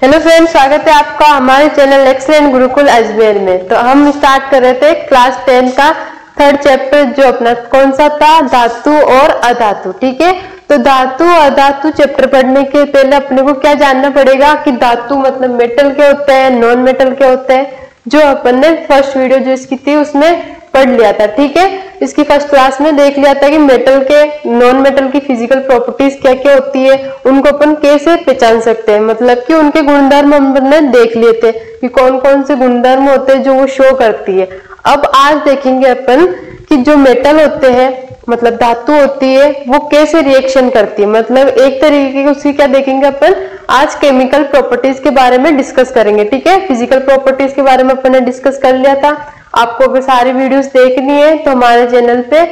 Hello friends, स्वागत है आपका हमारे चैनल एक्सेलेंट गुरुकुल अजमेर में। तो हम स्टार्ट कर रहे थे क्लास 10 का थर्ड चैप्टर, जो अपना कौन सा था, धातु और अधातु। ठीक है, तो धातु अधातु चैप्टर पढ़ने के पहले अपने को क्या जानना पड़ेगा कि धातु मतलब मेटल के होते हैं, नॉन मेटल के होते हैं, जो अपन ने फर्स्ट वीडियो जो इसकी थी उसमें पढ़ लिया था। ठीक है, इसकी फर्स्ट क्लास में देख लिया था कि मेटल के नॉन मेटल की फिजिकल प्रॉपर्टीज क्या क्या होती है, उनको अपन कैसे पहचान सकते हैं, मतलब कि उनके गुणधर्म हमने देख लिए थे कि कौन कौन से गुणधर्म होते हैं जो वो शो करती है। अब आज देखेंगे अपन कि जो मेटल होते हैं मतलब धातु होती है वो कैसे रिएक्शन करती है, मतलब एक तरीके की उसकी क्या देखेंगे अपन आज केमिकल प्रॉपर्टीज के बारे में डिस्कस करेंगे। ठीक है, फिजिकल प्रॉपर्टीज के बारे में अपन ने डिस्कस कर लिया था। आपको अगर सारी वीडियोस देखनी है तो हमारे चैनल पे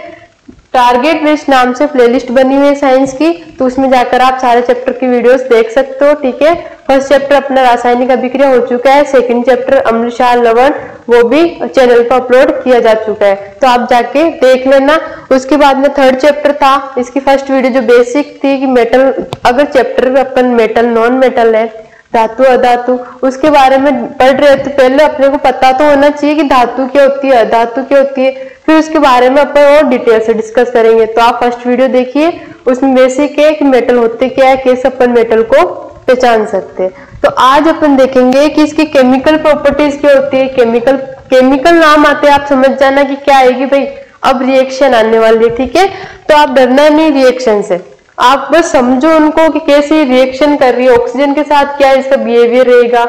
टारगेट लिस्ट नाम से प्लेलिस्ट बनी हुई है साइंस की, तो उसमें जाकर आप सारे चैप्टर की वीडियोस देख सकते हो। ठीक है, फर्स्ट चैप्टर अपना रासायनिक अभिक्रिया हो चुका है, सेकंड चैप्टर अम्ल क्षार लवण वो भी चैनल पर अपलोड किया जा चुका है, तो आप जाके देख लेना। उसके बाद में थर्ड चैप्टर था, इसकी फर्स्ट वीडियो जो बेसिक थी कि मेटल, अगर चैप्टर अपन मेटल नॉन मेटल है, धातु अधातु, उसके बारे में पढ़ रहे थे। पहले अपने को पता तो होना चाहिए कि धातु क्या होती है, अधातु क्या होती है, फिर उसके बारे में अपन और डिटेल से डिस्कस करेंगे। तो आप फर्स्ट वीडियो देखिए, उसमें बेसिक है कि मेटल होते क्या है, कैसे अपन मेटल को पहचान सकते हैं। तो आज अपन देखेंगे कि इसकी केमिकल प्रॉपर्टीज क्या होती है। केमिकल नाम आते हैं, आप समझ जाना कि क्या आएगी भाई, अब रिएक्शन आने वाली है। ठीक है, तो आप डरना नहीं रिएक्शन से, आप बस समझो उनको कि कैसे रिएक्शन कर रही है, ऑक्सीजन के साथ क्या इसका बिहेवियर रहेगा,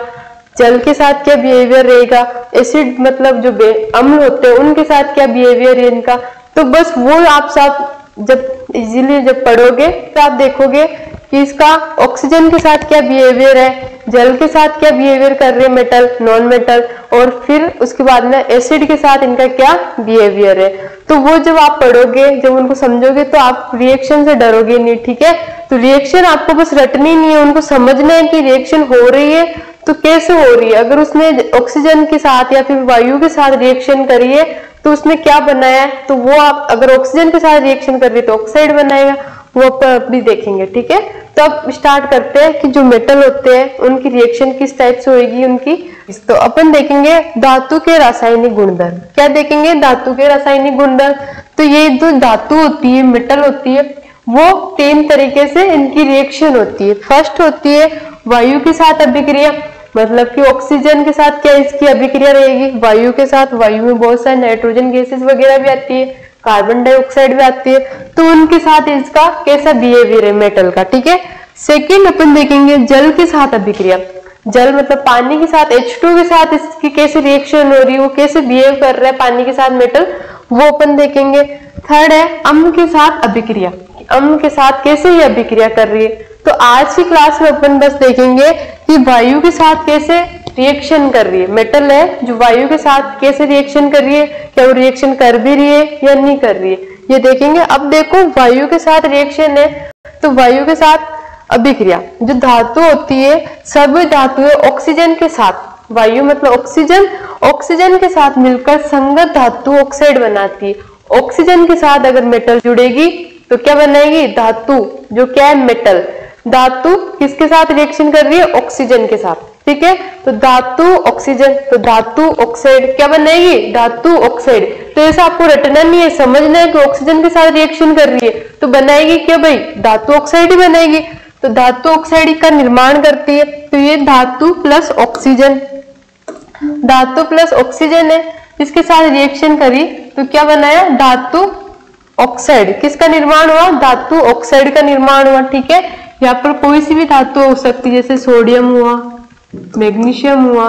जल के साथ क्या बिहेवियर रहेगा, एसिड मतलब जो अम्ल होते हैं उनके साथ क्या बिहेवियर है इनका। तो बस वो आप सब जब इजीली जब पढ़ोगे तो आप देखोगे कि इसका ऑक्सीजन के साथ क्या बिहेवियर है, जल के साथ क्या बिहेवियर कर रहे हैं मेटल नॉन मेटल, और फिर उसके बाद में एसिड के साथ इनका क्या बिहेवियर है। तो वो जब आप पढ़ोगे, जब उनको समझोगे तो आप रिएक्शन से डरोगे नहीं। ठीक है, तो रिएक्शन आपको बस रटनी नहीं है, उनको समझना है कि रिएक्शन हो रही है तो कैसे हो रही है। अगर उसने ऑक्सीजन के साथ या फिर वायु के साथ रिएक्शन करी है तो उसने क्या बनाया है, तो वो आप अगर ऑक्सीजन के साथ रिएक्शन कर रही है तो ऑक्साइड बनाएगा, वो अपन भी देखेंगे। ठीक है, तो अब स्टार्ट करते हैं कि जो मेटल होते हैं उनकी रिएक्शन किस टाइप से होगी उनकी। तो अपन देखेंगे धातु के रासायनिक गुणधर्म। क्या देखेंगे, धातु के रासायनिक गुणधर्म। तो ये जो धातु होती है, मेटल होती है, वो तीन तरीके से इनकी रिएक्शन होती है। फर्स्ट होती है वायु के साथ अभिक्रिया, मतलब कि ऑक्सीजन के साथ क्या इसकी अभिक्रिया रहेगी, वायु के साथ, वायु में बहुत सारे नाइट्रोजन गैसेस वगैरह भी आती है, कार्बन डाइऑक्साइड भी आती है, तो उनके साथ इसका कैसा बिहेवियर है मेटल का। ठीक है, सेकेंड अपन देखेंगे जल के साथ अभिक्रिया। जल मतलब पानी के साथ, H2 के साथ इसकी कैसे रिएक्शन हो रही है, वो कैसे बिहेव कर रहा है पानी के साथ मेटल, वो अपन देखेंगे। थर्ड है अम्ल के साथ अभिक्रिया, अम्ल के साथ कैसे ये अभिक्रिया कर रही है। तो आज की क्लास में अपन बस देखेंगे कि वायु के साथ कैसे रिएक्शन कर रही है, मेटल है जो वायु के साथ कैसे रिएक्शन कर रही है, क्या वो रिएक्शन कर भी रही है या नहीं कर रही है, ये देखेंगे। अब देखो वायु के साथ रिएक्शन है, तो वायु के साथ अभिक्रिया, जो धातु होती है सभी धातु ऑक्सीजन के साथ, वायु मतलब ऑक्सीजन, ऑक्सीजन के साथ मिलकर संगत धातु ऑक्साइड बनाती है। ऑक्सीजन के साथ अगर मेटल जुड़ेगी तो क्या बनाएगी, धातु, जो क्या है मेटल। धातु किसके साथ रिएक्शन कर रही है, ऑक्सीजन के साथ। ठीक है, तो धातु ऑक्सीजन, तो धातु ऑक्साइड क्या बनाएगी, धातु ऑक्साइड। तो ऐसा आपको रटना नहीं है, समझना है कि ऑक्सीजन के साथ रिएक्शन कर रही है तो बनाएगी क्या भाई, धातु ऑक्साइड ही बनाएगी। तो धातु ऑक्साइड का निर्माण करती है, तो ये धातु प्लस ऑक्सीजन, धातु प्लस ऑक्सीजन है, इसके साथ रिएक्शन करी तो क्या बनाया, धातु ऑक्साइड। किसका निर्माण हुआ, धातु ऑक्साइड का निर्माण हुआ। ठीक है, यहाँ पर कोई सी भी धातु हो सकती है, जैसे सोडियम हुआ, मैग्नीशियम हुआ,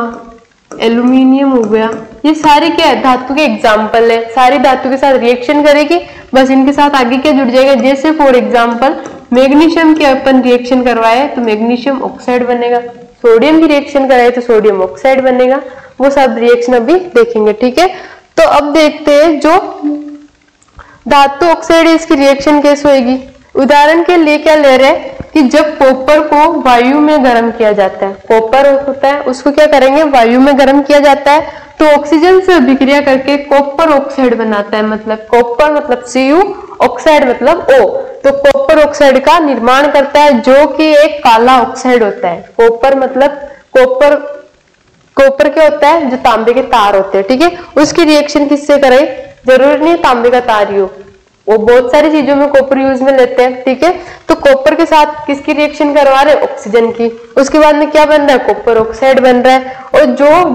एल्यूमिनियम हो गया, ये सारे क्या है, धातु के एग्जाम्पल है। सारी धातु के साथ रिएक्शन करेगी, बस इनके साथ आगे क्या जुड़ जाएगा, जैसे फॉर एग्जाम्पल मैग्नीशियम की अपन रिएक्शन करवाए तो मैग्नीशियम ऑक्साइड बनेगा, सोडियम की रिएक्शन कराए तो सोडियम ऑक्साइड बनेगा, वो सब रिएक्शन अभी देखेंगे। ठीक है, तो अब देखते हैं जो धातु ऑक्साइड है इसकी रिएक्शन कैसे होगी। उदाहरण के लिए क्या ले रहे हैं कि जब कॉपर को वायु में गर्म किया जाता है, कॉपर होता है उसको क्या करेंगे, वायु में गर्म किया जाता है तो ऑक्सीजन से अभिक्रिया करके कॉपर ऑक्साइड बनाता है, मतलब कॉपर मतलब Cu, ऑक्साइड मतलब O। तो कॉपर ऑक्साइड का निर्माण करता है जो कि एक काला ऑक्साइड होता है। कॉपर मतलब कॉपर क्या होता है, जो तांबे के तार होते हैं, ठीक है, उसकी रिएक्शन किससे करें, जरूरी नहीं तांबे का तार ही हो, वो बहुत सारी चीजों में कॉपर यूज में लेते हैं, ठीक है। तो कॉपर के साथ किसकी रिएक्शन करवा रहे हैं, ऑक्सीजन की। उसके बाद में क्या बन रहा है, कॉपर ऑक्साइड बन रहा है। और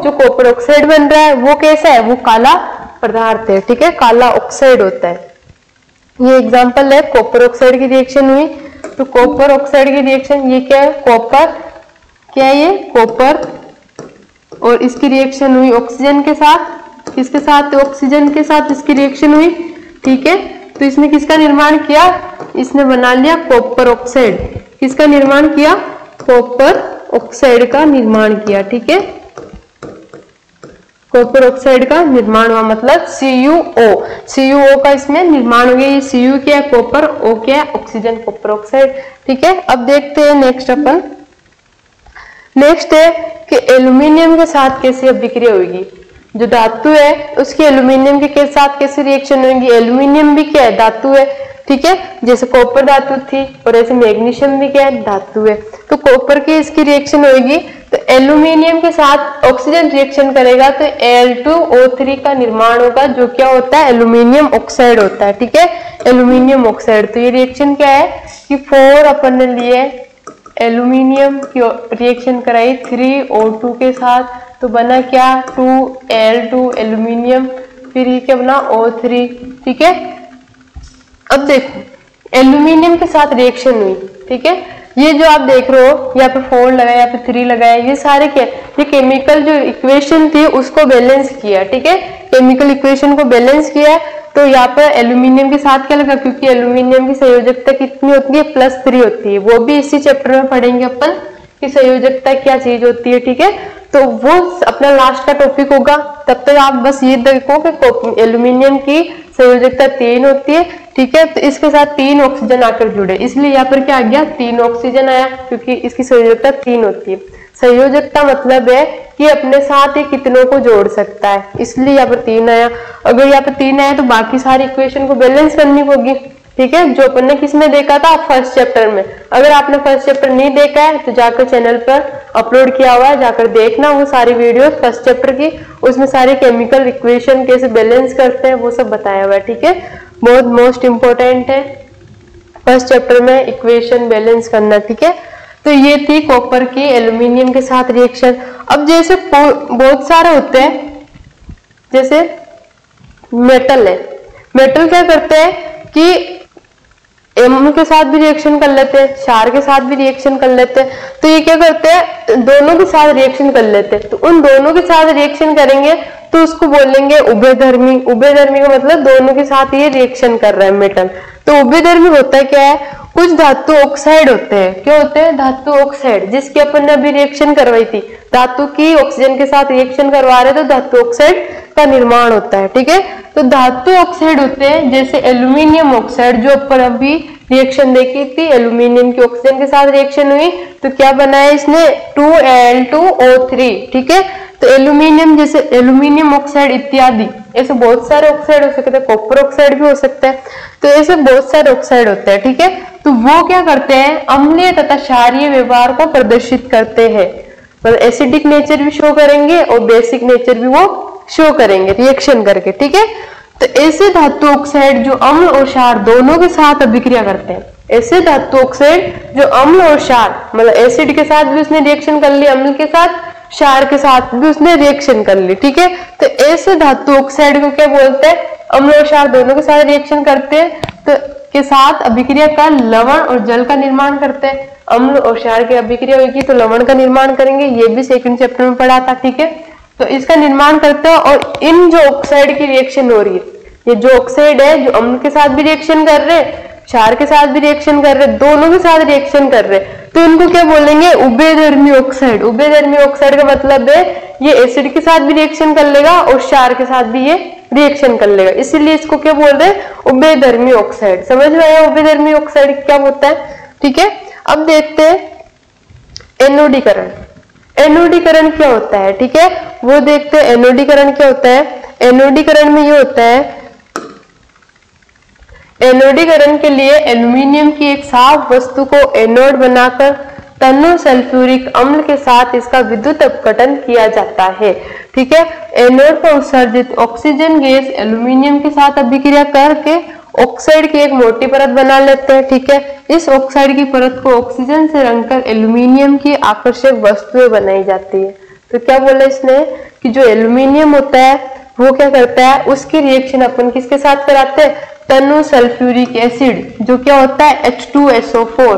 जो कॉपर ऑक्साइड बन रहा है वो कैसा है, वो काला पदार्थ है, ठीक है, काला ऑक्साइड होता है। ये एग्जांपल है, कॉपर ऑक्साइड की रिएक्शन हुई, तो कॉपर ऑक्साइड की रिएक्शन ये क्या है, कॉपर, क्या है ये, कॉपर, और इसकी रिएक्शन हुई ऑक्सीजन के साथ, किसके साथ, ऑक्सीजन के साथ इसकी रिएक्शन हुई, ठीक है। तो इसने किसका निर्माण किया, इसने बना लिया कॉपर ऑक्साइड, किसका निर्माण किया, कॉपर ऑक्साइड का निर्माण किया, ठीक है। कॉपर ऑक्साइड का निर्माण हुआ, मतलब CuO का इसमें निर्माण हो गया। ये Cu क्या है, कॉपर, O क्या है, ऑक्सीजन, कॉपर ऑक्साइड, ठीक है। अब देखते हैं नेक्स्ट अपन, नेक्स्ट है कि एल्यूमिनियम के साथ कैसे अभिक्रिया होगी। जो धातु है उसकी एल्यूमिनियम के साथ कैसे रिएक्शन होगी, एल्यूमिनियम भी क्या है, धातु है, ठीक है, जैसे कॉपर धातु थी, और ऐसे मैग्नीशियम भी क्या है, धातु है। तो कॉपर की इसकी रिएक्शन होगी, तो एल्यूमिनियम के साथ ऑक्सीजन रिएक्शन करेगा तो Al2O3 का निर्माण होगा, जो क्या होता है, एल्यूमिनियम ऑक्साइड होता है, ठीक है, एल्यूमिनियम ऑक्साइड। तो ये रिएक्शन क्या है कि 4 अपन ने लिए एल्यूमिनियम की रिएक्शन कराई 3O2 के साथ, तो बना क्या, 2Al2 एल्यूमिनियम, फिर ये क्या बना, O3, ठीक है। अब देखो एल्यूमिनियम के साथ रिएक्शन हुई, ठीक है, ये जो आप देख रहे हो यहाँ पे 4 लगाया, यहाँ पे 3 लगाया, ये सारे क्या, ये केमिकल जो इक्वेशन थी उसको बैलेंस किया, ठीक है, केमिकल इक्वेशन को बैलेंस किया। तो यहाँ पे एल्यूमिनियम के साथ क्या लगा, क्योंकि एल्यूमिनियम की संयोजकता कितनी होती है, +3 होती है, वो भी इसी चैप्टर में पढ़ेंगे अपन कि संयोजकता क्या चीज होती है, ठीक है। तो वो अपना लास्ट का टॉपिक होगा, तब तक आप बस ये देखो कि एल्यूमिनियम की संयोजकता 3 होती है, ठीक है। तो इसके साथ 3 ऑक्सीजन आकर जुड़े, इसलिए यहाँ पर क्या आ गया, 3 ऑक्सीजन आया, क्योंकि इसकी संयोजकता 3 होती है। संयोजकता मतलब है कि अपने साथ ही कितनों को जोड़ सकता है, इसलिए यहाँ पर 3 आया। अगर यहाँ पर 3 आया तो बाकी सारी इक्वेशन को बैलेंस करनी होगी, ठीक है, जो अपन ने किसमें देखा था, फर्स्ट चैप्टर में। अगर आपने फर्स्ट चैप्टर नहीं देखा है तो जाकर चैनल पर अपलोड किया हुआ है, जाकर देखना वो सारी वीडियोस फर्स्ट चैप्टर की, उसमें सारे केमिकल इक्वेशन कैसे बैलेंस करते हैं वो सब बताया हुआ है, ठीक है। बहुत मोस्ट इंपॉर्टेंट है फर्स्ट चैप्टर में इक्वेशन बैलेंस करना, ठीक है। तो ये थी कॉपर की एल्यूमिनियम के साथ रिएक्शन। अब जैसे बहुत सारे होते हैं, जैसे मेटल है, मेटल क्या करते हैं कि एम के साथ भी रिएक्शन कर लेते हैं, क्षार के साथ भी रिएक्शन कर लेते हैं। तो ये क्या करते हैं, दोनों के साथ रिएक्शन कर लेते हैं। तो उन दोनों के साथ रिएक्शन करेंगे तो उसको बोलेंगे उभयधर्मी। उभयधर्मी का मतलब दोनों के साथ ये रिएक्शन कर रहा है मेटल। तो उभयधर्मी होता है क्या है, कुछ धातु ऑक्साइड होते हैं, क्या होते हैं, धातु ऑक्साइड, जिसकी अपन ने अभी रिएक्शन करवाई थी, धातु की ऑक्सीजन के साथ रिएक्शन करवा रहे तो धातु ऑक्साइड का निर्माण होता है, ठीक है। तो धातु ऑक्साइड होते हैं जैसे एल्यूमिनियम ऑक्साइड, जो पर अभी रिएक्शन देखी थी, एल्यूमिनियम की ऑक्सीजन के साथ रिएक्शन हुई तो क्या बनाया इसने, 2Al2O3, ठीक है। तो एल्यूमिनियम, जैसे एल्यूमिनियम ऑक्साइड इत्यादि, ऐसे बहुत सारे ऑक्साइड हो सकते हैं, कॉपर ऑक्साइड भी हो सकता है, तो ऐसे बहुत सारे ऑक्साइड होते हैं, ठीक है। तो वो क्या करते हैं, अम्लीय तथा क्षारीय व्यवहार को प्रदर्शित करते हैं, मतलब एसिडिक नेचर भी शो करेंगे और बेसिक नेचर भी वो शो करेंगे रिएक्शन करके, ठीक है। तो ऐसे धातु ऑक्साइड जो अम्ल और क्षार दोनों के साथ अभिक्रिया करते हैं, ऐसे धातु ऑक्साइड जो अम्ल और क्षार, मतलब एसिड के साथ भी उसने रिएक्शन कर ली, अम्ल के साथ, क्षार के साथ भी उसने रिएक्शन कर ली, ठीक है। तो ऐसे धातु ऑक्साइड को क्या बोलते हैं, अम्ल और क्षार दोनों के साथ रिएक्शन करते हैं तो के साथ अभिक्रिया कर लवण और जल का निर्माण करते हैं। अम्ल और क्षार की अभिक्रिया होगी तो लवण का निर्माण करेंगे, ये भी सेकंड चैप्टर में पढ़ा था, ठीक है। तो इसका निर्माण करते हैं और इन जो ऑक्साइड की रिएक्शन हो रही है, ये जो ऑक्साइड है जो अम्ल के साथ भी रिएक्शन कर रहे हैं, क्षार के साथ भी रिएक्शन कर रहे, दोनों के साथ रिएक्शन कर रहे, तो इनको क्या बोलेंगे, उभयधर्मी ऑक्साइड। उभयधर्मी ऑक्साइड का मतलब है ये एसिड के साथ भी रिएक्शन कर लेगा और क्षार के साथ भी ये रिएक्शन कर लेगा, इसीलिए इसको क्या बोल रहे हैं, उभयधर्मी ऑक्साइड। समझ में आया उभयधर्मी ऑक्साइड क्या होता है, ठीक है। अब देखते हैं एनोडीकरण। एनोडीकरण क्या होता है, ठीक है, वो देखते हैं एनोडीकरण क्या होता है। एनोडीकरण में ये होता है, एनोडीकरण के लिए एल्यूमिनियम की एक साफ वस्तु को एनोड बनाकर तनु सल्फ्यूरिक अम्ल के साथ इसका विद्युत अपघटन किया जाता है। ठीक है, एनोड पर उत्सर्जित ऑक्सीजन गैस एल्यूमिनियम के साथ अभिक्रिया करके ऑक्साइड की एक मोटी परत बना लेते हैं। ठीक है, इस ऑक्साइड की परत को ऑक्सीजन से रंगकर एल्यूमिनियम की आकर्षक वस्तुएं बनाई जाती है। तो क्या बोला इसने कि जो एल्यूमिनियम होता है वो क्या करता है, उसकी रिएक्शन अपन किसके साथ कराते हैं, तनु सल्फ्यूरिक एसिड, जो क्या होता है H2SO4।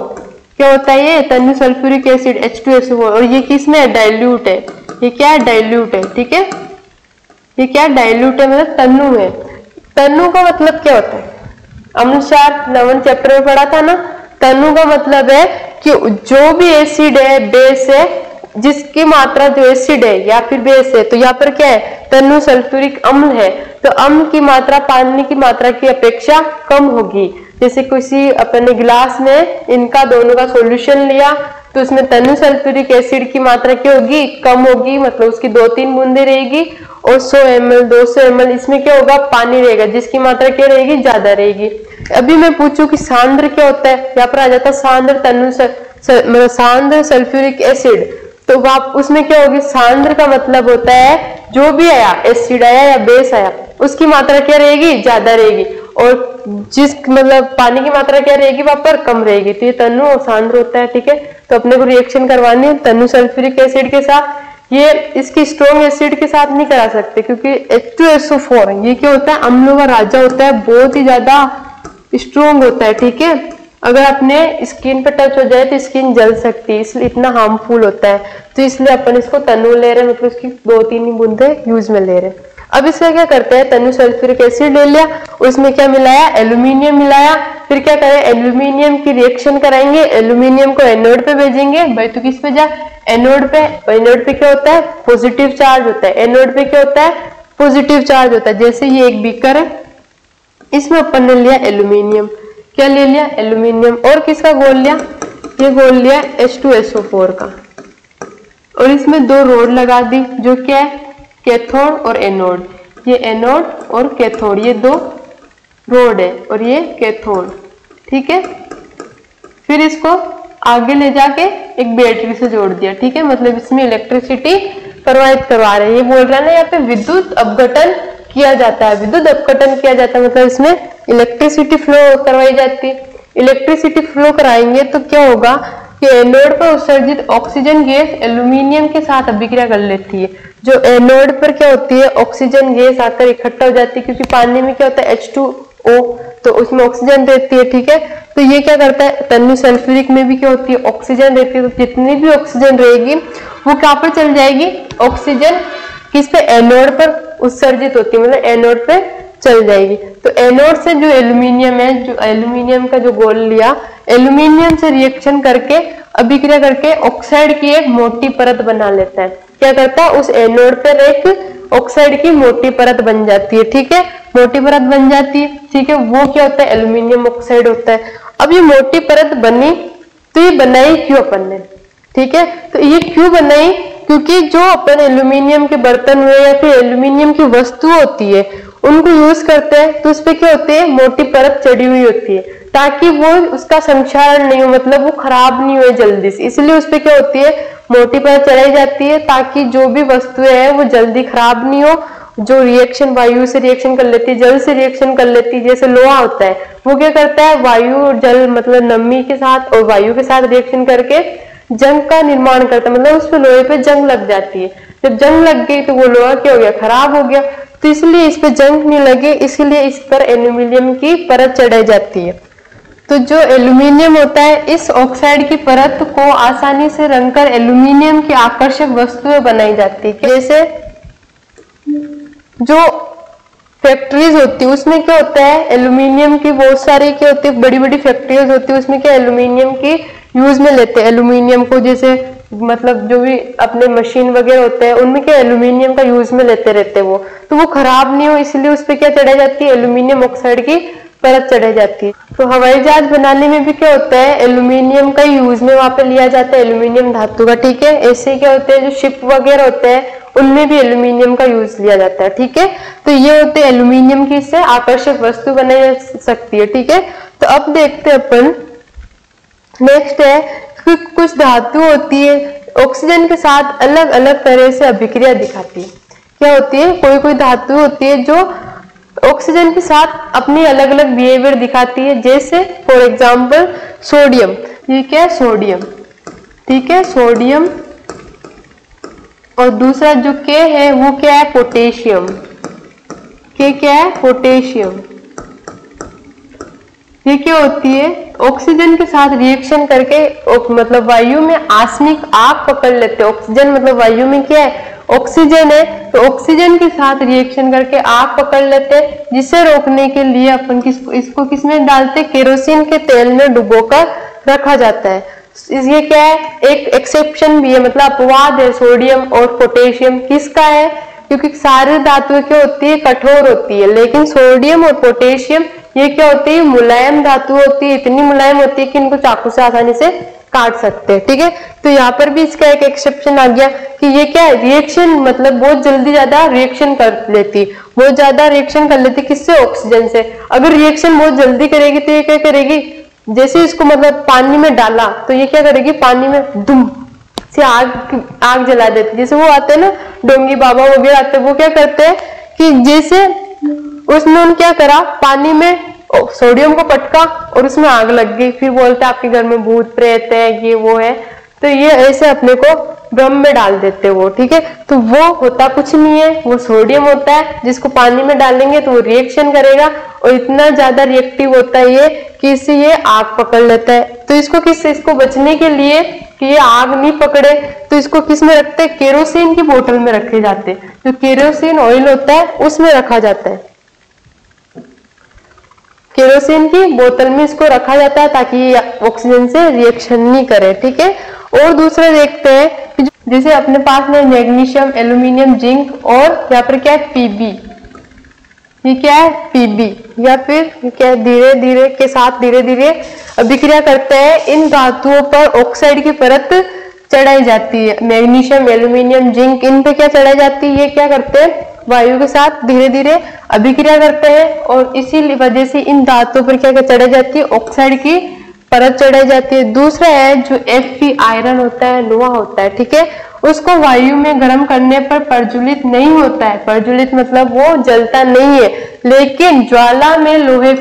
क्या होता है ये तनु सल्फ्यूरिक एसिड H2SO4, और ये किसमें डाइल्यूट है, ये क्या है डाइल्यूट है। ठीक है, ये क्या डाइल्यूट है, मतलब तनु है। तनु का मतलब क्या होता है, हमने 9 चैप्टर में पढ़ा था ना। तनु का मतलब है कि जो भी एसिड है, बेस है, जिसकी मात्रा जो एसिड है या फिर बेस है, तो यहाँ पर क्या है तनु सल्फ्यूरिक अम्ल है, तो अम्ल की मात्रा पानी की मात्रा की अपेक्षा कम होगी। जैसे किसी अपने गिलास में इनका दोनों का सॉल्यूशन लिया तो उसमें तनु सल्फ्यूरिक एसिड की मात्रा क्या होगी, कम होगी, मतलब उसकी 2-3 बूंदे रहेगी, और 100 ml 200 ml इसमें क्या होगा, पानी रहेगा, जिसकी मात्रा क्या रहेगी, ज्यादा रहेगी। अभी मैं पूछूं कि सांद्र क्या होता है, यहाँ पर आ जाता है सांद्र तनु सांद्र सल्फ्यूरिक एसिड, तो आप उसमें क्या होगी, सांद्र का मतलब होता है जो भी आया, एसिड आया या बेस आया, उसकी मात्रा क्या रहेगी, ज्यादा रहेगी, और जिस मतलब पानी की मात्रा क्या रहेगी वहां पर कम रहेगी। तो ये तनु और सांद्र होता है। ठीक है, तो अपने को रिएक्शन करवानी है तनु सल्फ्यूरिक एसिड के साथ। ये इसकी स्ट्रॉन्ग एसिड के साथ नहीं करा सकते क्योंकि H2SO4 ये क्या होता है, अम्लों का राजा होता है, बहुत ही ज्यादा स्ट्रॉन्ग होता है। ठीक है, अगर अपने स्किन पे टच हो जाए तो स्किन जल सकती है, इसलिए इतना हार्मफुल होता है। तो इसलिए अपन इसको तनु ले रहे हैं, मतलब इसकी 2-3 बूंदे यूज में ले रहे हैं। अब इसका क्या करते हैं, तनु सल्फ्यूरिक एसिड ले लिया, उसमें क्या मिलाया, एल्यूमिनियम मिलाया, फिर क्या करें, एल्यूमिनियम की रिएक्शन कराएंगे, एल्यूमिनियम को एनोड पे भेजेंगे। भाई तो किस पे जा, एनोड पे। एनोड पे क्या होता है, पॉजिटिव चार्ज होता है, एनोड पे क्या होता है, पॉजिटिव चार्ज होता है। जैसे ये एक बीकर है, इसमें अपन ने लिया एल्यूमिनियम, क्या ले लिया, एल्यूमिनियम, और किसका घोल लिया, ये घोल लिया H2SO4 का, और इसमें 2 रोड लगा दी, जो क्या है कैथोड और एनोड। ये एनोड और कैथोड, ये 2 रोड है, और ये कैथोड। ठीक है, फिर इसको आगे ले जाके एक बैटरी से जोड़ दिया। ठीक है, मतलब इसमें इलेक्ट्रिसिटी प्रवाहित करवा रहे हैं। ये बोल रहा है ना, यहाँ पे विद्युत अपघटन किया जाता है, विद्युत अपघटन किया जाता है, मतलब इसमें इलेक्ट्रिसिटी फ्लो करवाई जाती है। इलेक्ट्रिसिटी फ्लो कराएंगे तो क्या होगा कि एनोड पर उत्सर्जित ऑक्सीजन गैस एल्यूमिनियम के साथ अभिक्रिया कर लेती है। जो एनोड पर क्या होती है, ऑक्सीजन गैस आकर इकट्ठा हो जाती है, क्योंकि पानी में क्या होता है H2O, तो उसमें ऑक्सीजन रहती है। ठीक है, तो ये क्या करता है, तनु सल्फ्यूरिक में भी क्या होती है, ऑक्सीजन रहती है, तो जितनी भी ऑक्सीजन रहेगी वो कहाँ पर चल जाएगी, ऑक्सीजन किस पे, एनोड पर उत्सर्जित होती है, मतलब एनोड पे चल जाएगी। तो एनोड से जो एल्यूमिनियम है, जो एल्यूमिनियम का जो घोल लिया, एल्यूमिनियम से रिएक्शन करके अभिक्रिया करके ऑक्साइड की एक मोटी परत बना लेता है। क्या करता है, उस एनोड पर एक ऑक्साइड की मोटी परत बन जाती है। ठीक है, मोटी परत बन जाती है। ठीक है, वो क्या होता है, एल्यूमिनियम ऑक्साइड होता है। अब ये मोटी परत बनी, तो ये बनाई क्यों अपन ने, ठीक है, तो ये क्यों बनाई, क्योंकि जो अपन एल्यूमिनियम के बर्तन हुए या फिर एल्यूमिनियम की वस्तु होती है उनको यूज करते हैं, तो उस पर क्या होती है, मोटी परत चढ़ी हुई होती है, ताकि वो उसका संक्षारण नहीं हो, मतलब वो खराब नहीं हो जल्दी से, इसलिए उस पर क्या होती है, मोटी परत चढ़ाई जाती है, ताकि जो भी वस्तुएं है वो जल्दी खराब नहीं हो। जो रिएक्शन वायु से रिएक्शन कर लेती है, जल से रिएक्शन कर लेती है, जैसे लोहा होता है वो क्या करता है, वायु और जल मतलब नमी के साथ और वायु के साथ रिएक्शन करके जंग का निर्माण करता है, मतलब उस पर लोहे पे जंग लग जाती है। जब जंग लग गई तो वो लोहा क्या हो गया, खराब हो गया, तो इसलिए इस पे जंग नहीं लगे, इसलिए इस पर एल्यूमिनियम की परत चढ़ाई जाती है। तो जो एल्यूमिनियम होता है, इस ऑक्साइड की परत को आसानी से रंगकर एल्यूमिनियम की आकर्षक वस्तुएं बनाई जाती है। जैसे जो फैक्ट्रीज होती है उसमें क्या होता है, एल्यूमिनियम की बहुत सारी क्या होती है, बड़ी बड़ी फैक्ट्रीज होती है, उसमें क्या एल्यूमिनियम की यूज में लेते हैं एल्यूमिनियम को। जैसे मतलब जो भी अपने मशीन वगैरह होते हैं उनमें क्या एल्यूमिनियम का यूज में लेते रहते हैं वो, तो वो खराब नहीं हो इसलिए उस पर क्या चढ़ाई जाती है, एल्यूमिनियम ऑक्साइड की परत चढ़ाई जाती है। तो हवाई जहाज बनाने में भी क्या होता है, एल्यूमिनियम का यूज में वहां पे लिया जाता है, एल्यूमिनियम धातु का। ठीक है, ऐसे क्या होते हैं जो शिप वगैरह होते हैं उनमें भी एल्यूमिनियम का यूज लिया जाता है। ठीक है, तो ये होते हैं एल्यूमिनियम की इससे आकर्षक वस्तु बनाई जा सकती है। ठीक है, तो अब देखते हैं अपन नेक्स्ट है कुछ धातु होती है ऑक्सीजन के साथ अलग अलग तरह से अभिक्रिया दिखाती है। क्या होती है, कोई कोई धातु होती है जो ऑक्सीजन के साथ अपनी अलग अलग बिहेवियर दिखाती है, जैसे फॉर एग्जाम्पल सोडियम। ये क्या है, सोडियम, ठीक है, सोडियम। और दूसरा जो के है वो क्या है, पोटेशियम। के क्या है, पोटेशियम। ये क्या होती है, ऑक्सीजन के साथ रिएक्शन करके मतलब वायु में आसनिक आग पकड़ लेते हैं। ऑक्सीजन मतलब वायु में क्या है, ऑक्सीजन है, तो ऑक्सीजन के साथ रिएक्शन करके आग पकड़ लेते हैं, जिसे रोकने के लिए अपन इसको किसमें डालते, केरोसिन के तेल में डुबोकर रखा जाता है। ये क्या है, एक एक्सेप्शन भी है, मतलब अपवाद है सोडियम और पोटेशियम। किसका है, क्योंकि सारी धातुएं क्या होती है, कठोर होती है, लेकिन सोडियम और पोटेशियम ये क्या होती है, मुलायम धातु होती है। इतनी मुलायम होती है कि इनको चाकू से आसानी से काट सकते हैं, ठीक है। तो यहाँ पर भी इसका एक एक्सेप्शन आ गया कि ये क्या है, रिएक्शन मतलब बहुत जल्दी ज्यादा रिएक्शन कर लेती, बहुत ज्यादा रिएक्शन कर लेती, किससे, ऑक्सीजन से। अगर रिएक्शन बहुत जल्दी करेगी तो ये क्या करेगी, जैसे इसको मतलब पानी में डाला तो ये क्या करेगी, पानी में दुम से आग जला देती। जैसे वो आते हैं ना डोंगी बाबा वगैरह आते हैं, वो क्या करते हैं कि जैसे उसने उन क्या करा, पानी में सोडियम को पटका और उसमें आग लग गई, फिर बोलते आपके घर में भूत प्रेत है, ये वो है। तो ये ऐसे अपने को भ्रम में डाल देते वो, ठीक है। तो वो होता कुछ नहीं है, वो सोडियम होता है, जिसको पानी में डालेंगे तो वो रिएक्शन करेगा और इतना ज्यादा रिएक्टिव होता है ये कि इससे ये आग पकड़ लेता है। तो इसको बचने के लिए कि ये आग नहीं पकड़े तो इसको किस में रखते हैं, केरोसिन की बोतल में रखे जाते हैं। जो केरोसिन ऑयल होता है उसमें रखा जाता है, केरोसिन की बोतल में इसको रखा जाता है ताकि ये ऑक्सीजन से रिएक्शन नहीं करे, ठीक है। और दूसरा देखते हैं, जैसे अपने पास में मैग्नीशियम, एल्यूमिनियम, जिंक और यहाँ पर क्या है, पीबी। ये क्या है, पीबी, या फिर क्या है, धीरे धीरे के साथ धीरे धीरे अभिक्रिया करते हैं। इन धातुओं पर ऑक्साइड की परत चढ़ाई जाती है। मैग्नीशियम, एल्यूमिनियम, जिंक, इन पे क्या चढ़ाई जाती है, ये क्या करते हैं, वायु के साथ धीरे धीरे अभिक्रिया करते हैं और इसी वजह से इन धातुओं पर क्या चढ़ाई जाती है, ऑक्साइड की परत चढ़ाई जाती है। दूसरा है जो Fe आयरन होता है, लोहा होता है, ठीक है, उसको वायु में गर्म करने पर प्रज्वलित नहीं होता है। प्रज्वलित मतलब वो जलता नहीं है, लेकिन ज्वाला में लोहे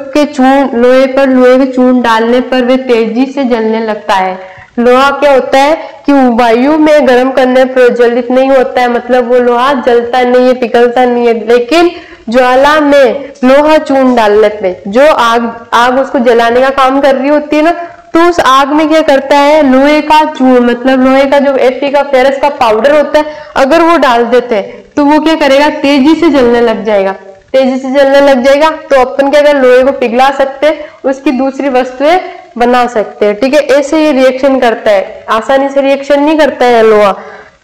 के चूर्ण डालने पर वे तेजी से जलने लगता है। लोहा क्या होता है कि वायु में गर्म करने पर प्रज्वलित नहीं होता है, मतलब वो लोहा जलता नहीं है, पिघलता नहीं है, लेकिन ज्वाला में लोहा चूर्ण डालने पे जो आग उसको जलाने का काम कर रही होती है ना, तो उस आग में क्या करता है, लोहे का चूर्ण मतलब लोहे का जो Fe का फेरस का पाउडर होता है, अगर वो डाल देते हैं तो वो क्या करेगा, तेजी से जलने लग जाएगा। तो अपन क्या कर, लोहे को पिघला सकते हैं, उसकी दूसरी वस्तुएं बना सकते हैं, ठीक है। ऐसे ये रिएक्शन करता है, आसानी से रिएक्शन नहीं करता है लोहा,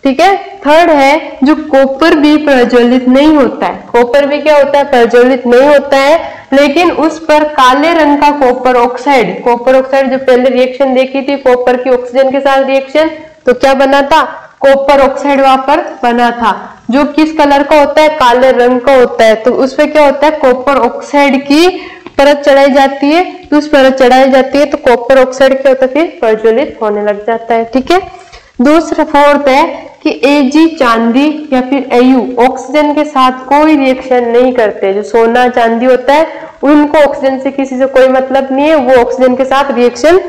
ठीक है। थर्ड है जो कॉपर भी प्रज्वलित नहीं होता है। कॉपर भी क्या होता है, प्रज्वलित नहीं होता है, लेकिन उस पर काले रंग का कॉपर ऑक्साइड जो पहले रिएक्शन देखी थी कॉपर की ऑक्सीजन के साथ रिएक्शन, तो क्या बना था, कॉपर ऑक्साइड वहां पर बना था, जो किस कलर का होता है, काले रंग का होता है। तो उसपे क्या होता है, कॉपर ऑक्साइड की परत चढ़ाई जाती है, तो उस परत चढ़ाई जाती है तो कॉपर ऑक्साइड क्या होता है, फिर प्रज्वलित होने लग जाता है, ठीक है। दूसरा फोर्थ है कि Ag चांदी या फिर Au ऑक्सीजन के साथ कोई रिएक्शन नहीं करते। जो सोना चांदी होता है उनको ऑक्सीजन से किसी से कोई मतलब नहीं है, वो ऑक्सीजन के साथ रिएक्शन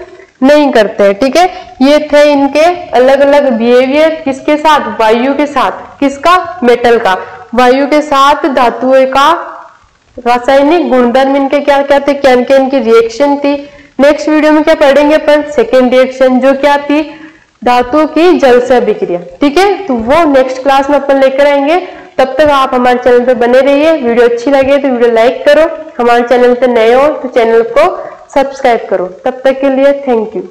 नहीं करते हैं, ठीक है। ये थे इनके अलग अलग बिहेवियर, किसके साथ, वायु के साथ, किसका, मेटल का, वायु के साथ धातुओं का रासायनिक गुणधर्म इनके क्या क्या थे, क्या इनकी रिएक्शन थी। नेक्स्ट वीडियो में क्या पढ़ेंगे अपन, सेकेंड रिएक्शन, जो क्या थी, धातुओं की जल से अभिक्रिया, ठीक है। तो वो नेक्स्ट क्लास में अपन लेकर आएंगे। तब तक आप हमारे चैनल पे बने रहिए। वीडियो अच्छी लगे तो वीडियो लाइक करो, हमारे चैनल पे नए हो तो चैनल को सब्सक्राइब करो। तब तक के लिए थैंक यू।